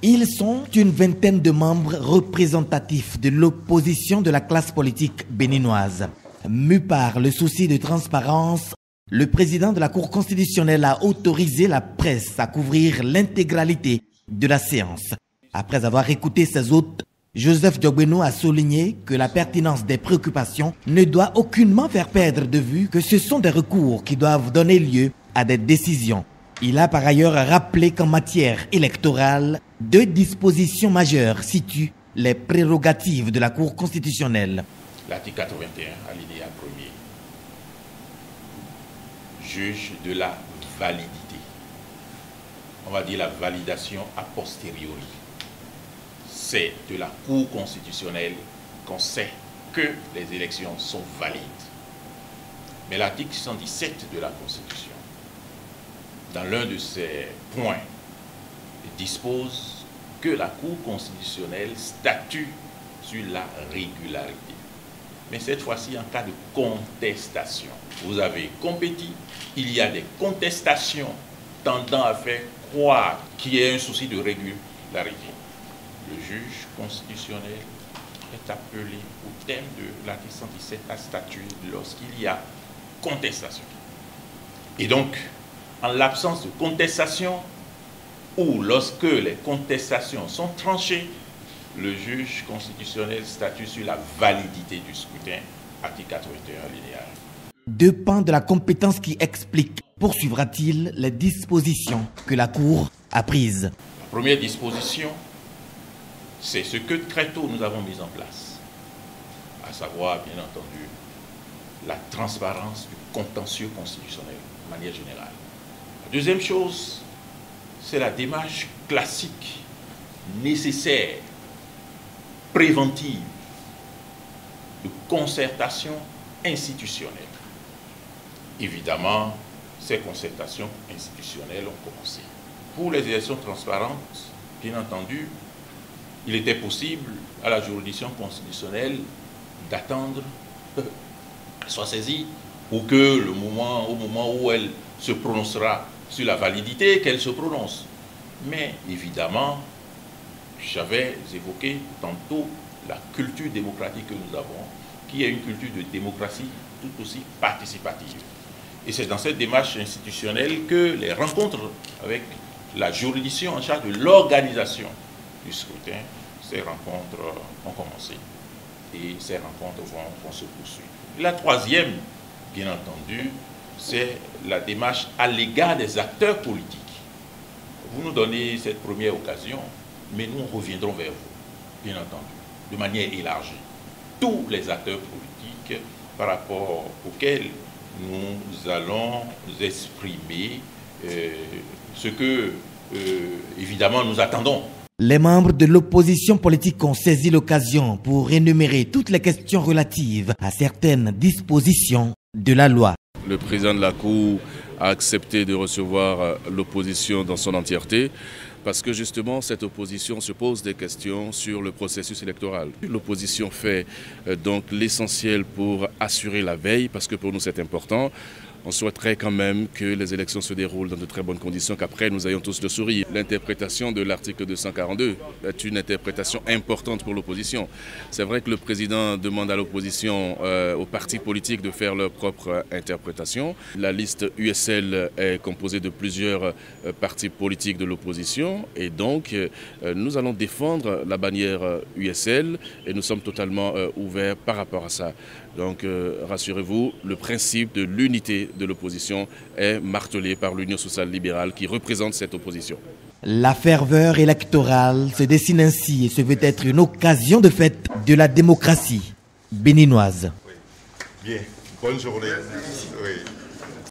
Ils sont une vingtaine de membres représentatifs de l'opposition de la classe politique béninoise. Mu par le souci de transparence, le président de la Cour constitutionnelle a autorisé la presse à couvrir l'intégralité de la séance. Après avoir écouté ses hôtes, Joseph Diogbenou a souligné que la pertinence des préoccupations ne doit aucunement faire perdre de vue que ce sont des recours qui doivent donner lieu à des décisions. Il a par ailleurs rappelé qu'en matière électorale, 2 dispositions majeures situent les prérogatives de la Cour constitutionnelle. L'article 81, alinéa 1er, juge de la validité. On va dire la validation a posteriori. C'est de la Cour constitutionnelle qu'on sait que les élections sont valides. Mais l'article 117 de la Constitution, dans l'un de ses points, dispose que la Cour constitutionnelle statue sur la régularité. Mais cette fois-ci, en cas de contestation, vous avez compétit, il y a des contestations tendant à faire croire qu'il y a un souci de régularité. Le juge constitutionnel est appelé au thème de l'article 117 à statuer lorsqu'il y a contestation. Et donc, en l'absence de contestation, ou lorsque les contestations sont tranchées, le juge constitutionnel statue sur la validité du scrutin, article 81 alinéa 1. 2 pans de la compétence qui expliquent, poursuivra-t-il, les dispositions que la Cour a prises. La première disposition, c'est ce que très tôt nous avons mis en place, à savoir, bien entendu, la transparence du contentieux constitutionnel de manière générale. La deuxième chose, c'est la démarche classique, nécessaire, préventive, de concertation institutionnelle. Évidemment, ces concertations institutionnelles ont commencé. Pour les élections transparentes, bien entendu, il était possible à la juridiction constitutionnelle d'attendre qu'elle soit saisie ou que au moment où elle se prononcera sur la validité, qu'elle se prononce. Mais évidemment, j'avais évoqué tantôt la culture démocratique que nous avons, qui est une culture de démocratie tout aussi participative. Et c'est dans cette démarche institutionnelle que les rencontres avec la juridiction en charge de l'organisation du scrutin, ces rencontres ont commencé. Et ces rencontres vont se poursuivre. Et la troisième, bien entendu, c'est la démarche à l'égard des acteurs politiques. Vous nous donnez cette première occasion, mais nous reviendrons vers vous, bien entendu, de manière élargie. Tous les acteurs politiques par rapport auxquels nous allons exprimer ce que, évidemment, nous attendons. Les membres de l'opposition politique ont saisi l'occasion pour énumérer toutes les questions relatives à certaines dispositions de la loi. Le président de la Cour a accepté de recevoir l'opposition dans son entièreté parce que justement cette opposition se pose des questions sur le processus électoral. L'opposition fait donc l'essentiel pour assurer la veille parce que pour nous c'est important. On souhaiterait quand même que les élections se déroulent dans de très bonnes conditions, qu'après nous ayons tous le sourire. L'interprétation de l'article 242 est une interprétation importante pour l'opposition. C'est vrai que le président demande à l'opposition, aux partis politiques de faire leur propre interprétation. La liste USL est composée de plusieurs partis politiques de l'opposition et donc nous allons défendre la bannière USL et nous sommes totalement ouverts par rapport à ça. Donc rassurez-vous, le principe de l'unité de l'opposition est martelé par l'Union sociale libérale qui représente cette opposition. La ferveur électorale se dessine ainsi et se veut être une occasion de fête de la démocratie béninoise. Bien, bonne journée. Oui.